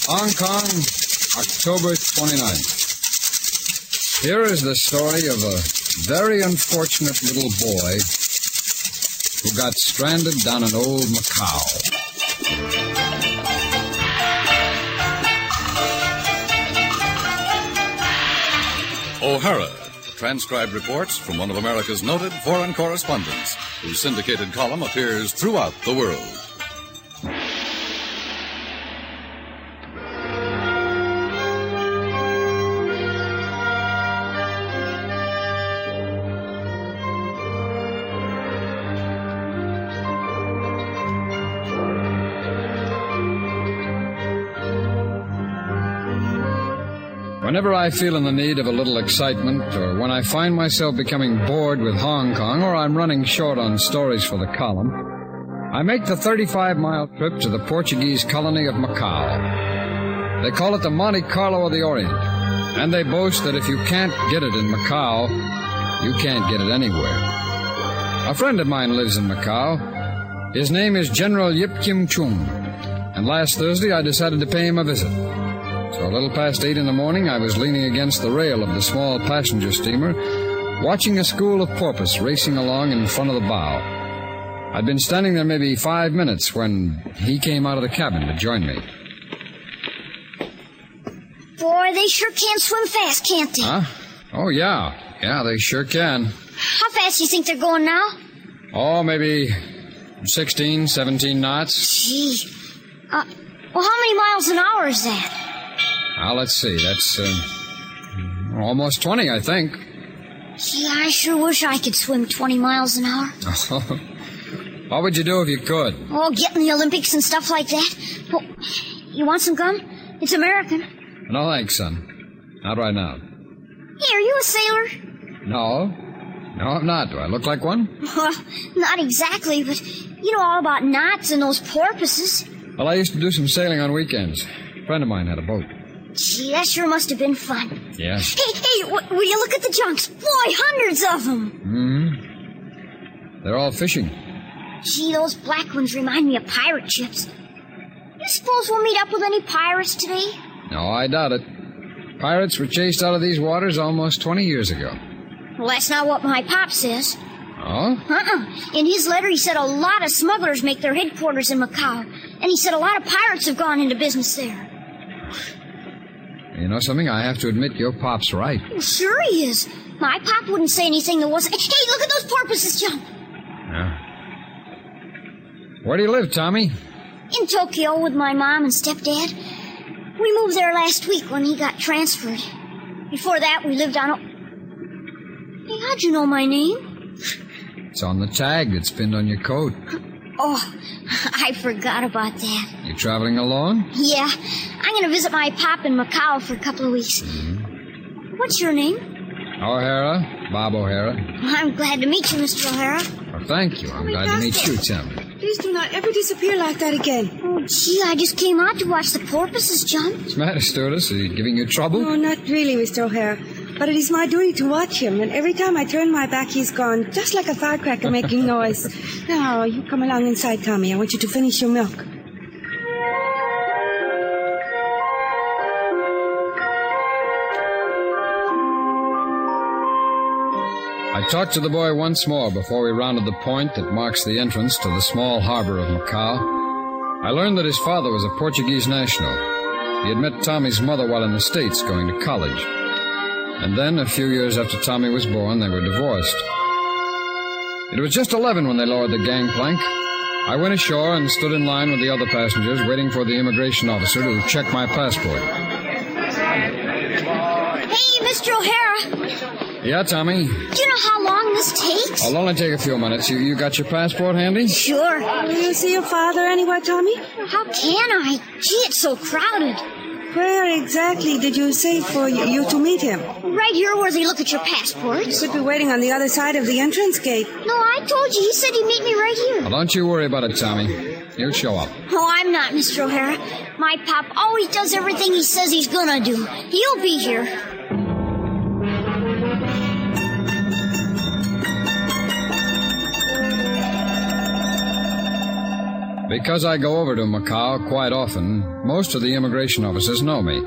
Hong Kong, October 29th. Here is the story of a very unfortunate little boy who got stranded down in old Macau. O'Hara, transcribed reports from one of America's noted foreign correspondents, whose syndicated column appears throughout the world. Whenever I feel in the need of a little excitement, or when I find myself becoming bored with Hong Kong, or I'm running short on stories for the column, I make the 35-mile trip to the Portuguese colony of Macau. They call it the Monte Carlo of the Orient, and they boast that if you can't get it in Macau, you can't get it anywhere. A friend of mine lives in Macau. His name is General Yip Kim Chung, and last Thursday I decided to pay him a visit. So a little past 8 in the morning, I was leaning against the rail of the small passenger steamer, watching a school of porpoise racing along in front of the bow. I'd been standing there maybe 5 minutes when he came out of the cabin to join me. Boy, they sure can swim fast, can't they? Huh? Oh, yeah. Yeah, they sure can. How fast do you think they're going now? Oh, maybe 16, 17 knots. Gee. Well, how many miles an hour is that? Now, let's see. That's almost 20, I think. Gee, I sure wish I could swim 20 miles an hour. What would you do if you could? Oh, get in the Olympics and stuff like that. Oh, you want some gum? It's American. No, thanks, son. Not right now. Hey, are you a sailor? No. No, I'm not. Do I look like one? Well, not exactly, but you know all about knots and those porpoises. Well, I used to do some sailing on weekends. A friend of mine had a boat. Gee, that sure must have been fun. Yeah. Hey, will you look at the junks? Boy, hundreds of them. Mm-hmm. They're all fishing. Gee, those black ones remind me of pirate ships. You suppose we'll meet up with any pirates today? No, I doubt it. Pirates were chased out of these waters almost 20 years ago. Well, that's not what my pop says. Oh? In his letter, he said a lot of smugglers make their headquarters in Macau. And he said a lot of pirates have gone into business there. You know something? I have to admit your pop's right. Well, sure he is. My pop wouldn't say anything that wasn't... Hey, look at those porpoises jump. Yeah. Where do you live, Tommy? In Tokyo with my mom and stepdad. We moved there last week when he got transferred. Before that, we lived on... Hey, how'd you know my name? It's on the tag that's pinned on your coat. Oh, I forgot about that. You traveling alone? Yeah. I'm going to visit my pop in Macau for a couple of weeks. Mm-hmm. What's your name? O'Hara. Bob O'Hara. Well, I'm glad to meet you, Mr. O'Hara. Well, thank you. I'm glad to meet you, Tommy. Please do not ever disappear like that again. Oh, gee, I just came out to watch the porpoises jump. What's the matter, stewardess? Is he giving you trouble? No, not really, Mr. O'Hara. But it is my duty to watch him, and every time I turn my back, he's gone, just like a firecracker making noise. Now, you come along inside, Tommy. I want you to finish your milk. I talked to the boy once more before we rounded the point that marks the entrance to the small harbor of Macau. I learned that his father was a Portuguese national. He had met Tommy's mother while in the States going to college. And then, a few years after Tommy was born, they were divorced. It was just 11 when they lowered the gangplank. I went ashore and stood in line with the other passengers, waiting for the immigration officer to check my passport. Hey, Mr. O'Hara. Yeah, Tommy? Do you know how long this takes? It'll only take a few minutes. You got your passport handy? Sure. Will you see your father anywhere, Tommy? How can I? Gee, it's so crowded. Where exactly did you say for you to meet him? Right here where they look at your passports. Could be waiting on the other side of the entrance gate. No, I told you. He said he'd meet me right here. Well, don't you worry about it, Tommy. He'll show up. Oh, I'm not, Mr. O'Hara. My pop always does everything he says he's gonna do. He'll be here. Because I go over to Macau quite often, most of the immigration officers know me.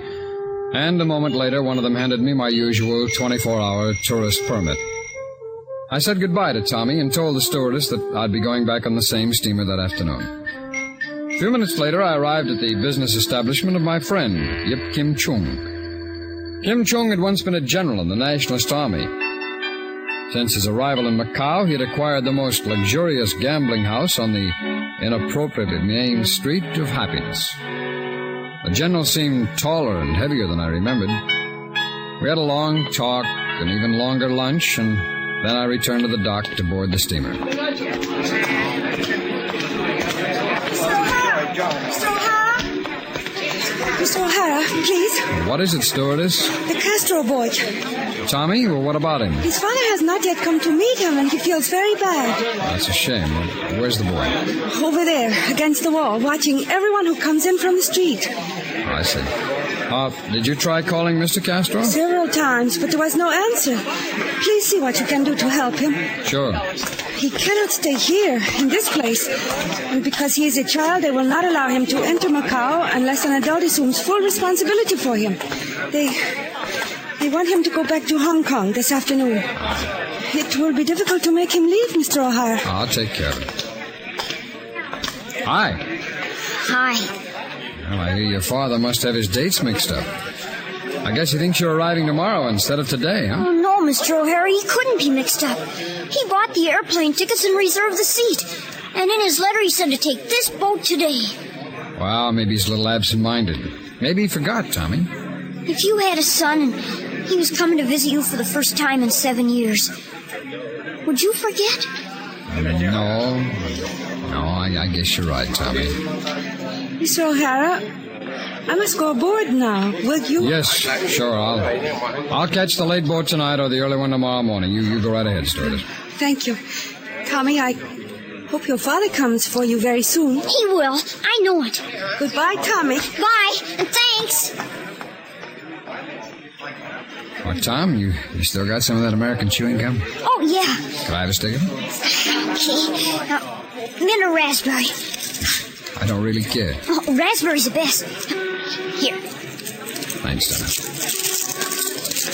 And a moment later, one of them handed me my usual 24-hour tourist permit. I said goodbye to Tommy and told the stewardess that I'd be going back on the same steamer that afternoon. A few minutes later, I arrived at the business establishment of my friend, Yip Kim Chung. Kim Chung had once been a general in the Nationalist Army. Since his arrival in Macau, he had acquired the most luxurious gambling house on the inappropriately named Street of Happiness. The general seemed taller and heavier than I remembered. We had a long talk, an even longer lunch, and then I returned to the dock to board the steamer. Mr. O'Hara, please. What is it, stewardess? The Castro boy. Tommy? Well, what about him? His father has not yet come to meet him, and he feels very bad. That's a shame. Where's the boy? Over there, against the wall, watching everyone who comes in from the street. I see. Did you try calling Mr. Castro? Several times, but there was no answer. Please see what you can do to help him. Sure. He cannot stay here, in this place. And because he is a child, they will not allow him to enter Macau unless an adult assumes full responsibility for him. They want him to go back to Hong Kong this afternoon. It will be difficult to make him leave, Mr. O'Hara. I'll take care of it. Hi. Hi. Well, I hear your father must have his dates mixed up. I guess he thinks you're arriving tomorrow instead of today, huh? Oh, no, Mr. O'Hara, he couldn't be mixed up. He bought the airplane tickets and reserved the seat. And in his letter, he said to take this boat today. Well, maybe he's a little absent-minded. Maybe he forgot, Tommy. If you had a son and he was coming to visit you for the first time in 7 years, would you forget? No, I guess you're right, Tommy. Mr. O'Hara, I must go aboard now. Will you? Yes, sure. I'll catch the late boat tonight or the early one tomorrow morning. You go right ahead, stewardess. Thank you. Tommy, I hope your father comes for you very soon. He will. I know it. Goodbye, Tommy. Bye, and thanks. Oh, Tom, you still got some of that American chewing gum? Oh, yeah. Can I have a stick of it? Okay. Mint or raspberry? I don't really care. Oh, raspberry's the best. Here. Thanks, Donna.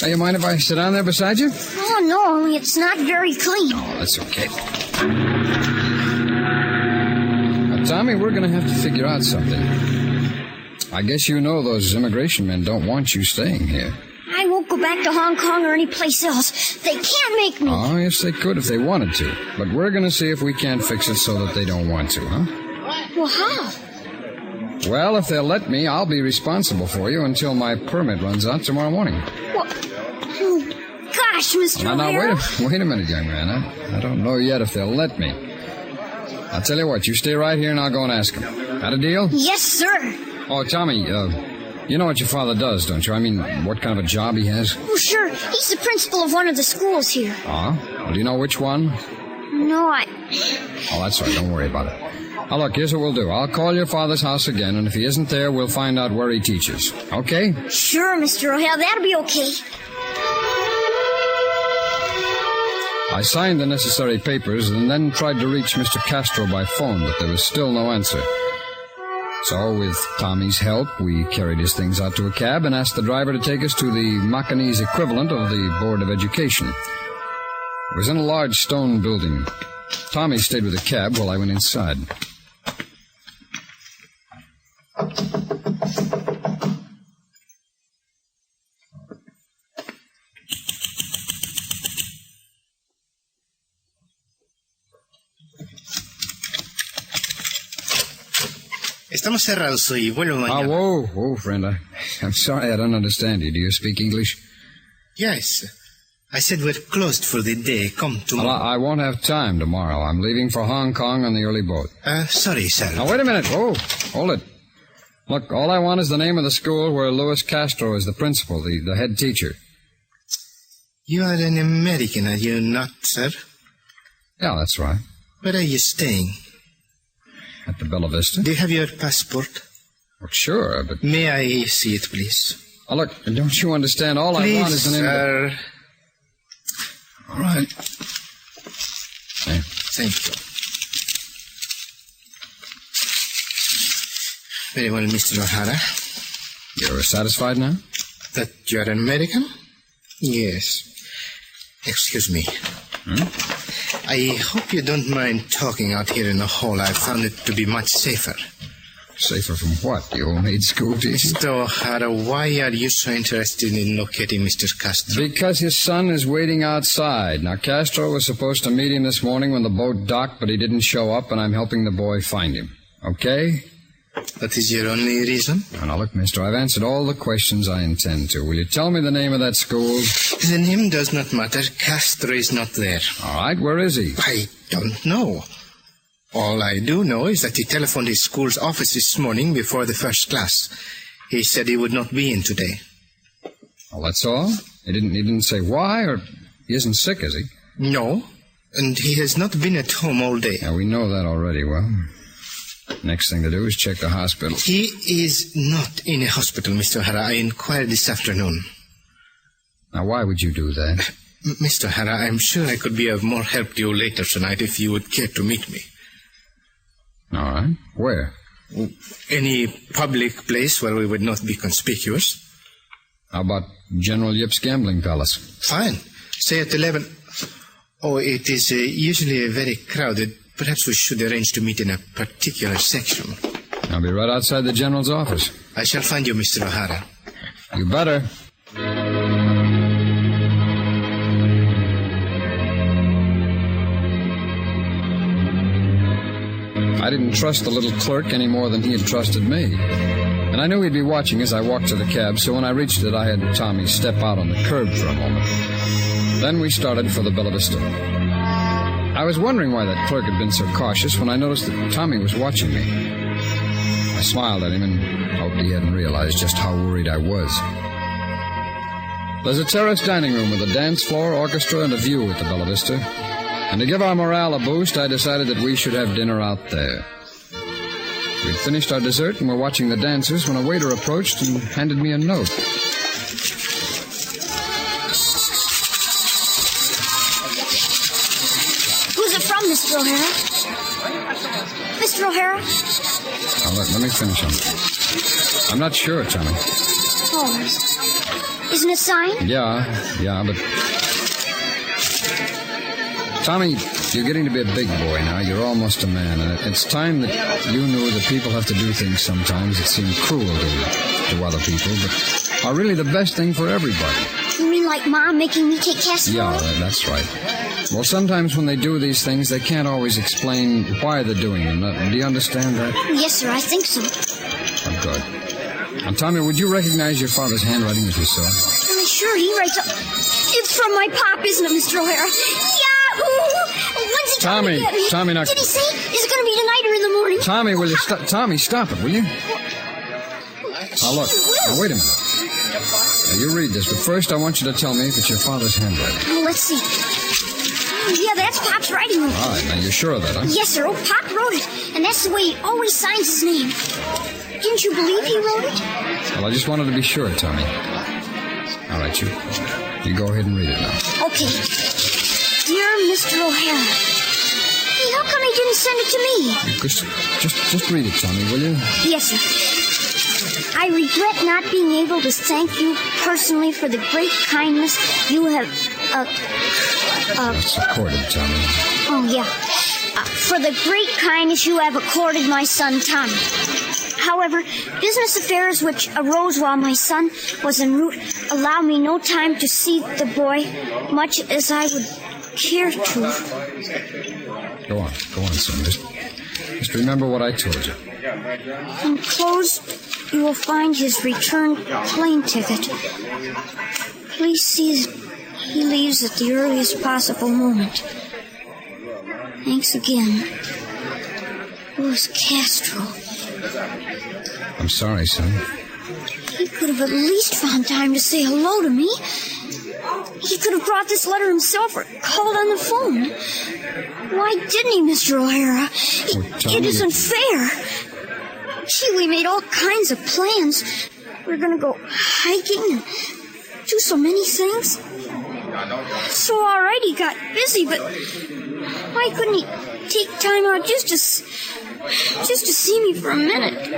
Hey, you mind if I sit down there beside you? Oh, no, only it's not very clean. Oh, that's okay. Now, Tommy, we're going to have to figure out something. I guess you know those immigration men don't want you staying here. I won't go back to Hong Kong or any place else. They can't make me. Oh, yes, they could if they wanted to. But we're going to see if we can't fix it so that they don't want to, huh? Well, how? Well, if they'll let me, I'll be responsible for you until my permit runs out tomorrow morning. Well, gosh, Mr. Now, O'Hara. wait a minute, young man. I don't know yet if they'll let me. I'll tell you what, you stay right here and I'll go and ask them. That a deal? Yes, sir. Oh, Tommy, you know what your father does, don't you? I mean, what kind of a job he has? Oh, sure. He's the principal of one of the schools here. Oh? Well, do you know which one? No, Oh, that's all right. Don't worry about it. Now, look, here's what we'll do. I'll call your father's house again, and if he isn't there, we'll find out where he teaches. Okay? Sure, Mr. O'Hara. That'll be okay. I signed the necessary papers and then tried to reach Mr. Castro by phone, but there was still no answer. So, with Tommy's help, we carried his things out to a cab and asked the driver to take us to the Macanese equivalent of the Board of Education. It was in a large stone building. Tommy stayed with the cab while I went inside. Estamos cerrados hoy. Vuelvo mañana. Whoa, friend. I'm sorry I don't understand you. Do you speak English? Yes. I said we're closed for the day. Come tomorrow. Well, I won't have time tomorrow. I'm leaving for Hong Kong on the early boat. Sorry, sir. Now, wait a minute. Whoa, hold it. Look, all I want is the name of the school where Louis Castro is the principal, the head teacher. You are an American, are you not, sir? Yeah, that's right. Where are you staying? At the Bella Vista. Do you have your passport? Well, sure, but... May I see it, please? Oh, look, don't you understand? All Please, I want is the name sir. of the... All right. Hey. Thank you. Very well, Mr. O'Hara. You're satisfied now? That you're an American? Yes. Excuse me. I hope you don't mind talking out here in the hall. I found it to be much safer. Safer from what? The old-maid school teacher? Mr. O'Hara, why are you so interested in locating Mr. Castro? Because his son is waiting outside. Now, Castro was supposed to meet him this morning when the boat docked, but he didn't show up, and I'm helping the boy find him. Okay? That is your only reason? Now, look, mister, I've answered all the questions I intend to. Will you tell me the name of that school? The name does not matter. Castro is not there. All right, where is he? I don't know. All I do know is that he telephoned his school's office this morning before the first class. He said he would not be in today. Well, that's all? He didn't say why, or he isn't sick, is he? No, and he has not been at home all day. Yeah, we know that already. Well, next thing to do is check the hospital. He is not in a hospital, Mr. O'Hara. I inquired this afternoon. Now, why would you do that? Mr. O'Hara, I'm sure I could be of more help to you later tonight if you would care to meet me. All right. Where? Any public place where we would not be conspicuous. How about General Yip's gambling palace? Fine. Say at 11. Oh, it is usually very crowded. Perhaps we should arrange to meet in a particular section. I'll be right outside the General's office. I shall find you, Mr. O'Hara. You better. I didn't trust the little clerk any more than he had trusted me. And I knew he'd be watching as I walked to the cab, so when I reached it, I had Tommy step out on the curb for a moment. Then we started for the Bella Vista. I was wondering why that clerk had been so cautious when I noticed that Tommy was watching me. I smiled at him and hoped he hadn't realized just how worried I was. There's a terrace dining room with a dance floor, orchestra, and a view at the Bella Vista. And to give our morale a boost, I decided that we should have dinner out there. We'd finished our dessert and were watching the dancers when a waiter approached and handed me a note. Who's it from, Mr. O'Hara? Mr. O'Hara? Now, let me finish him. I'm not sure, Tommy. Oh, isn't it signed? Yeah, but... Tommy, you're getting to be a big boy now. You're almost a man, and it's time that you knew that people have to do things sometimes that seem cruel to other people, but are really the best thing for everybody. You mean like Mom making me take Castro? Yeah, that's right. Well, sometimes when they do these things, they can't always explain why they're doing them. Do you understand that? Yes, sir, I think so. Oh, good. Now, Tommy, would you recognize your father's handwriting if you saw it? I'm sure he writes up. It's from my pop, isn't it, Mr. O'Hara? When's he Tommy, coming to get me? Tommy, now... Did he say? Is it going to be tonight or in the morning? Tommy, will you stop? Tommy, stop it, will you? Now, look. Now, wait a minute. Now, you read this, but first I want you to tell me if it's your father's handwriting. Oh, let's see. Yeah, that's Pop's writing. All right, now you're sure of that, huh? Yes, sir. Oh, Pop wrote it. And that's the way he always signs his name. Didn't you believe he wrote it? Well, I just wanted to be sure, Tommy. All right, you go ahead and read it now. Okay. Dear Mr. O'Hara. Hey, how come he didn't send it to me? Just read it, Tommy, will you? Yes, sir. I regret not being able to thank you personally for the great kindness you have, It's accorded, Tommy. Oh, yeah. For the great kindness you have accorded my son, Tommy. However, business affairs which arose while my son was en route allow me no time to see the boy, much as I would care to. Go on, son. Just remember what I told you. Enclosed, you will find his return plane ticket. Please see that he leaves at the earliest possible moment. Thanks again. Louis Castro. I'm sorry, son. He could have at least found time to say hello to me. He could have brought this letter himself or called on the phone. Why didn't he, Mr. O'Hara? It isn't fair. Gee, we made all kinds of plans. We're going to go hiking and do so many things. So all right, he got busy, but why couldn't he take time out just to see me for a minute?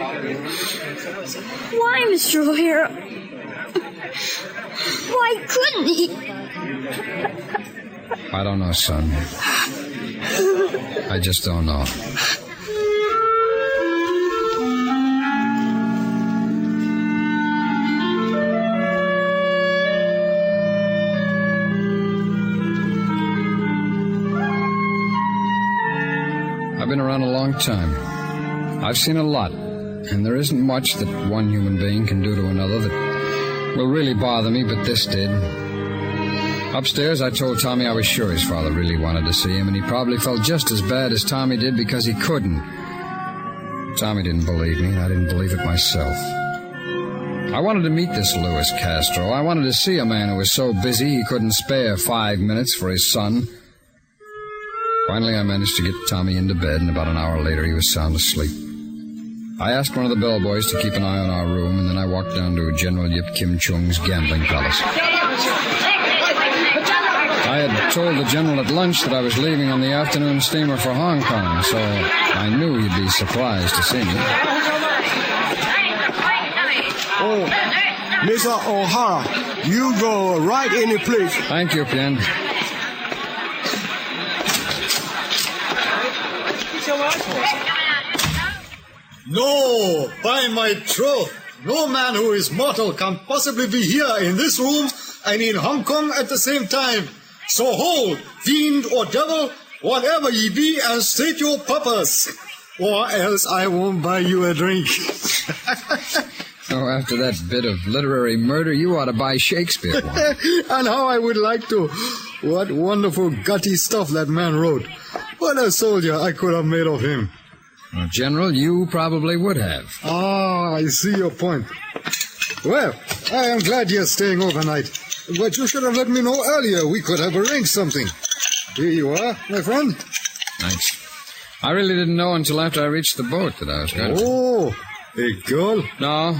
Why, Mr. O'Hara? Why couldn't he? I don't know, son. I just don't know. I've been around a long time. I've seen a lot, and there isn't much that one human being can do to another that will really bother me, but this did. Upstairs, I told Tommy I was sure his father really wanted to see him, and he probably felt just as bad as Tommy did because he couldn't. Tommy didn't believe me, and I didn't believe it myself. I wanted to meet this Louis Castro. I wanted to see a man who was so busy he couldn't spare 5 minutes for his son. Finally, I managed to get Tommy into bed, and about an hour later, he was sound asleep. I asked one of the bellboys to keep an eye on our room, and then I walked down to General Yip Kim Chung's gambling palace. I had told the general at lunch that I was leaving on the afternoon steamer for Hong Kong, so I knew he'd be surprised to see me. Oh, Mr. O'Hara, you go right in the place. Thank you, Pien. No, by my troth, no man who is mortal can possibly be here in this room and in Hong Kong at the same time. So hold, fiend or devil, whatever ye be, and state your purpose, or else I won't buy you a drink. Oh, after that bit of literary murder, you ought to buy Shakespeare one. And how I would like to. What wonderful gutty stuff that man wrote. What a soldier I could have made of him. Well, General, you probably would have. Ah, I see your point. Well, I am glad you're staying overnight. But you should have let me know earlier. We could have arranged something. Here you are, my friend. Thanks. I really didn't know until after I reached the boat that I was going to... Oh, a girl? No,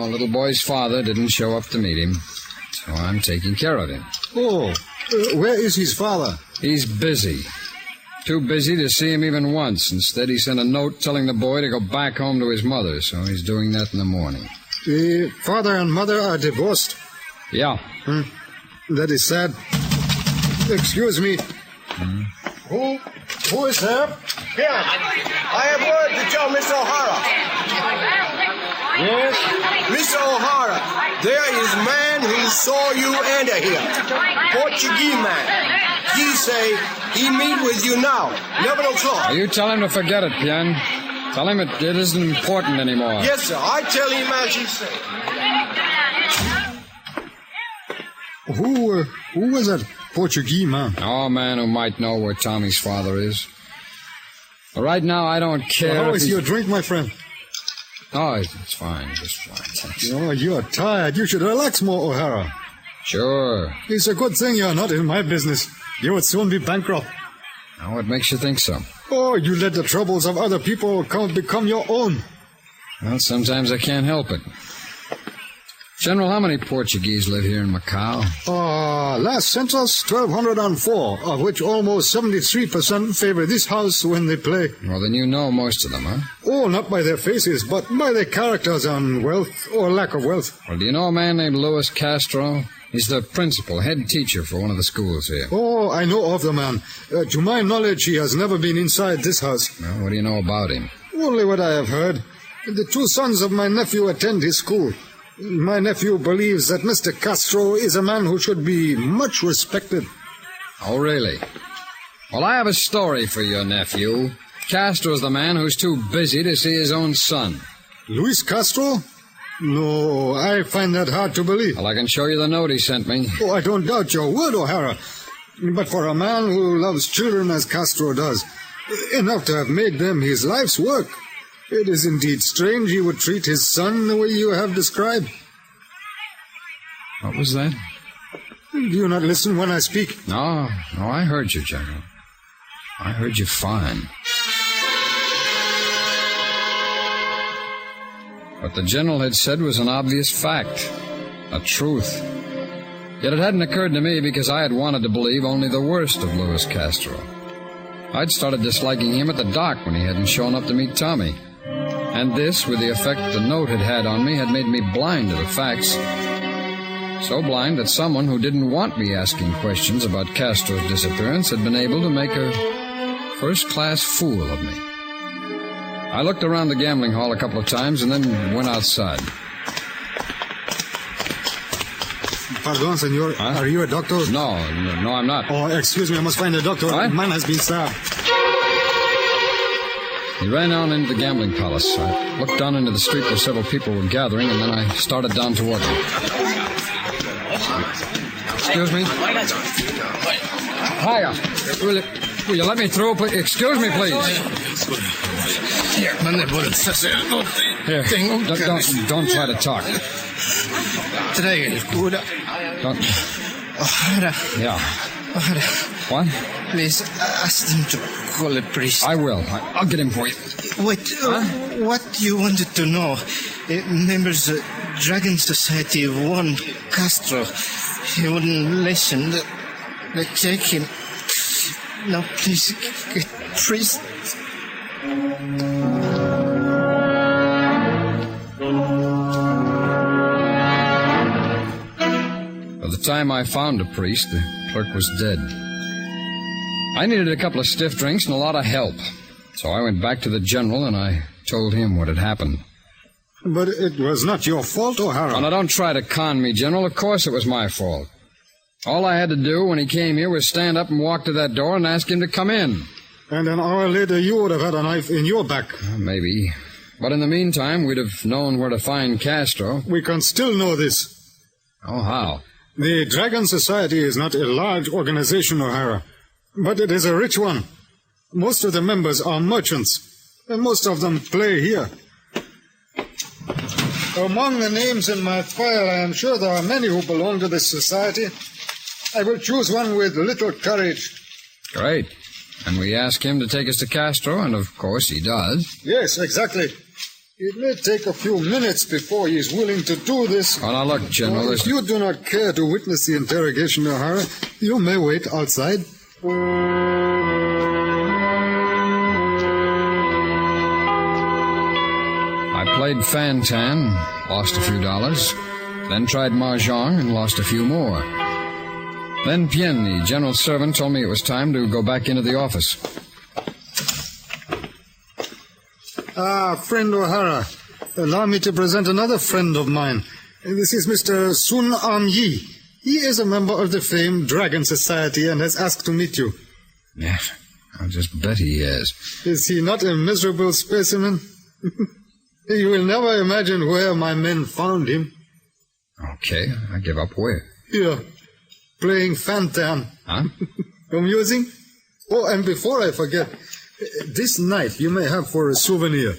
little boy's father didn't show up to meet him. So I'm taking care of him. Oh, where is his father? He's busy. Too busy to see him even once. Instead, he sent a note telling the boy to go back home to his mother, so he's doing that in the morning. Father and mother are divorced? Yeah. That is sad. Excuse me. Who is there? Here, I have word to tell Mr. O'Hara. Yes? Mr. O'Hara, there is man who saw you enter here. Portuguese man. He say he meet with you now, 11 o'clock. You tell him to forget it, Pien. Tell him it isn't important anymore. Yes, sir. I tell him as he say. Who was that Portuguese man? Oh, a man who might know where Tommy's father is. But right now, I don't care. How is your drink, my friend? Oh, it's fine. Just fine. Thanks. Oh, you're tired. You should relax more, O'Hara. Sure. It's a good thing you're not in my business. You would soon be bankrupt. Now, what makes you think so? Oh, you let the troubles of other people become your own. Well, sometimes I can't help it. General, how many Portuguese live here in Macau? Last census, 1,204, of which almost 73% favor this house when they play. Well, then you know most of them, huh? Oh, not by their faces, but by their characters and wealth, or lack of wealth. Well, do you know a man named Louis Castro? He's the principal, head teacher for one of the schools here. Oh, I know of the man. To my knowledge, he has never been inside this house. Well, what do you know about him? Only what I have heard. The two sons of my nephew attend his school. My nephew believes that Mr. Castro is a man who should be much respected. Oh, really? Well, I have a story for your nephew. Castro's the man who's too busy to see his own son. Luis Castro? No, I find that hard to believe. Well, I can show you the note he sent me. Oh, I don't doubt your word, O'Hara. But for a man who loves children as Castro does, enough to have made them his life's work, it is indeed strange he would treat his son the way you have described. What was that? Do you not listen when I speak? No, I heard you, General. I heard you fine. What the General had said was an obvious fact, a truth. Yet it hadn't occurred to me because I had wanted to believe only the worst of Luis Castro. I'd started disliking him at the dock when he hadn't shown up to meet Tommy. And this, with the effect the note had had on me, had made me blind to the facts. So blind that someone who didn't want me asking questions about Castro's disappearance had been able to make a first-class fool of me. I looked around the gambling hall a couple of times and then went outside. Pardon, senor. Huh? Are you a doctor? No, I'm not. Oh, excuse me. I must find a doctor. What? A man has been stabbed. He ran on into the gambling palace. I looked down into the street where several people were gathering, and then I started down toward them. Excuse me? Hiya. Will you let me through? Excuse me, please. Here. Don't try to talk. Don't. Yeah. What? Please ask them to call the priest. I will. I'll get him for you. Wait, what you wanted to know? Members of Dragon Society warned Castro. He wouldn't listen. They take him. Now, please, get priest. By the time I found a priest, the clerk was dead. I needed a couple of stiff drinks and a lot of help. So I went back to the general and I told him what had happened. But it was not your fault, O'Hara. Oh, now don't try to con me, General. Of course it was my fault. All I had to do when he came here was stand up and walk to that door and ask him to come in. And an hour later, you would have had a knife in your back. Maybe. But in the meantime, we'd have known where to find Castro. We can still know this. Oh, how? The Dragon Society is not a large organization, O'Hara, but it is a rich one. Most of the members are merchants, and most of them play here. Among the names in my file, I am sure there are many who belong to this society. I will choose one with little courage. Great. And we ask him to take us to Castro, and of course he does. Yes, exactly. It may take a few minutes before he is willing to do this. Oh, now look, General. If you do not care to witness the interrogation, O'Hara, you may wait outside. I played Fantan, lost a few dollars. Then tried Mahjong and lost a few more. Then Pien, the general's servant, told me it was time to go back into the office. Friend O'Hara, allow me to present another friend of mine. This is Mr. Sun Am Yi. He is a member of the famed Dragon Society and has asked to meet you. Yes, I'll just bet he is. Is he not a miserable specimen? You will never imagine where my men found him. Okay, I give up where? Here, playing Fantan. Huh? Amusing? Oh, and before I forget, this knife you may have for a souvenir.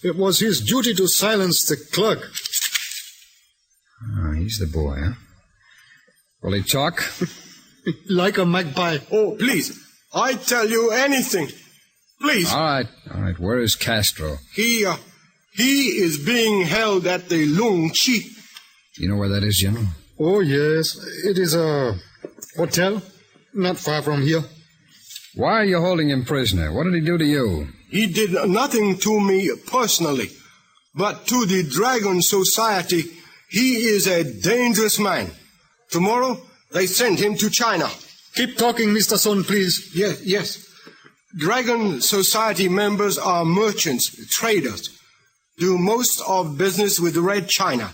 It was his duty to silence the clerk. Oh, he's the boy, huh? Will he talk? Like a magpie. Oh, please. I tell you anything. Please. All right. Where is Castro? He is being held at the Lung Chi. You know where that is, General? Oh, yes. It is a hotel not far from here. Why are you holding him prisoner? What did he do to you? He did nothing to me personally, but to the Dragon Society, he is a dangerous man. Tomorrow, they send him to China. Keep talking, Mr. Sun, please. Yes. Dragon Society members are merchants, traders, do most of business with Red China.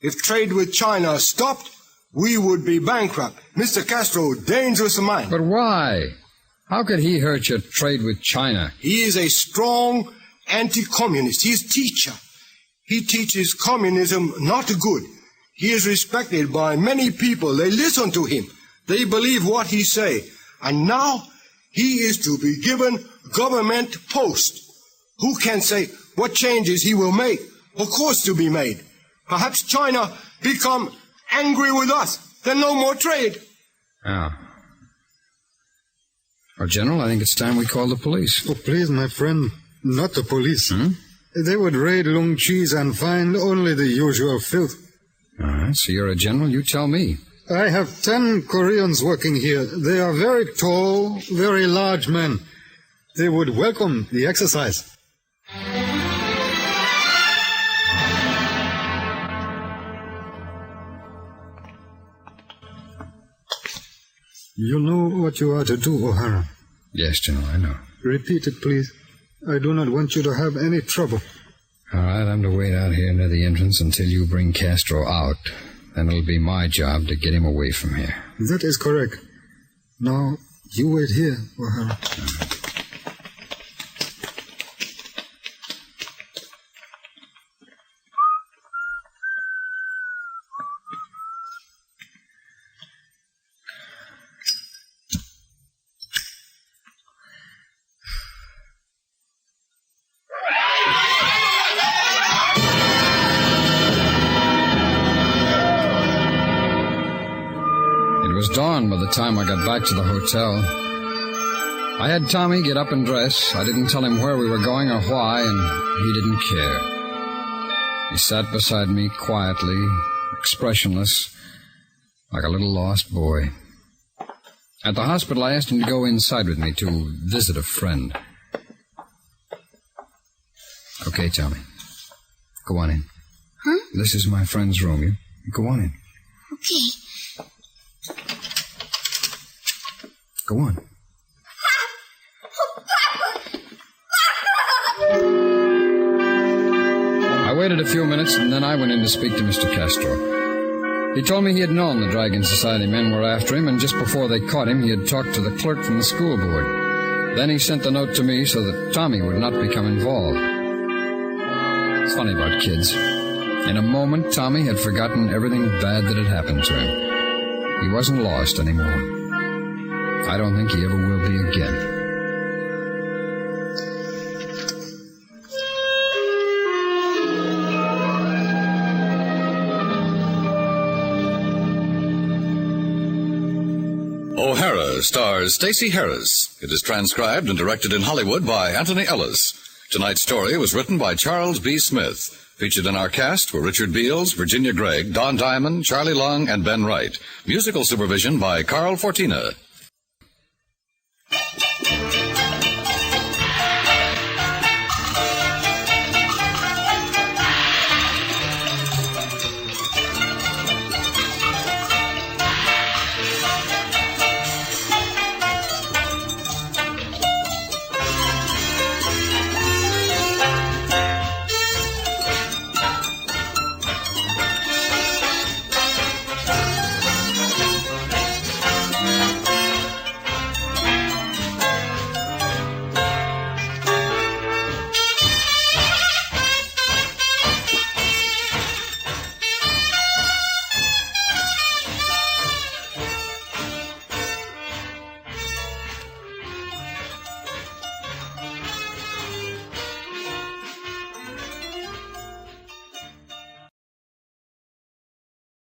If trade with China stopped, we would be bankrupt. Mr. Castro, dangerous man. But why? How could he hurt your trade with China? He is a strong anti-communist. He is teacher. He teaches communism not good. He is respected by many people. They listen to him. They believe what he say. And now he is to be given government post. Who can say what changes he will make? Of course to be made. Perhaps China become angry with us. Then no more trade. Ah. Well, General, I think it's time we call the police. Oh, please, my friend, not the police. Hmm? They would raid Lung Chi's and find only the usual filth. All right, so you're a general, you tell me. I have 10 Koreans working here. They are very tall, very large men. They would welcome the exercise. You know what you are to do, O'Hara. Yes, General, I know. Repeat it, please. I do not want you to have any trouble. All right, I'm to wait out here near the entrance until you bring Castro out. Then it'll be my job to get him away from here. That is correct. Now, you wait here, O'Hara. It was dawn by the time I got back to the hotel. I had Tommy get up and dress. I didn't tell him where we were going or why, and he didn't care. He sat beside me quietly, expressionless, like a little lost boy. At the hospital, I asked him to go inside with me to visit a friend. Okay, Tommy. Go on in. Huh? This is my friend's room. You go on in. Okay. Go on. I waited a few minutes, and then I went in to speak to Mr. Castro. He told me he had known the Dragon Society men were after him, and just before they caught him, he had talked to the clerk from the school board. Then he sent the note to me so that Tommy would not become involved. It's funny about kids. In a moment, Tommy had forgotten everything bad that had happened to him. He wasn't lost anymore. I don't think he ever will be again. O'Hara stars Stacey Harris. It is transcribed and directed in Hollywood by Anthony Ellis. Tonight's story was written by Charles B. Smith. Featured in our cast were Richard Beals, Virginia Gregg, Don Diamond, Charlie Long, and Ben Wright. Musical supervision by Carl Fortina.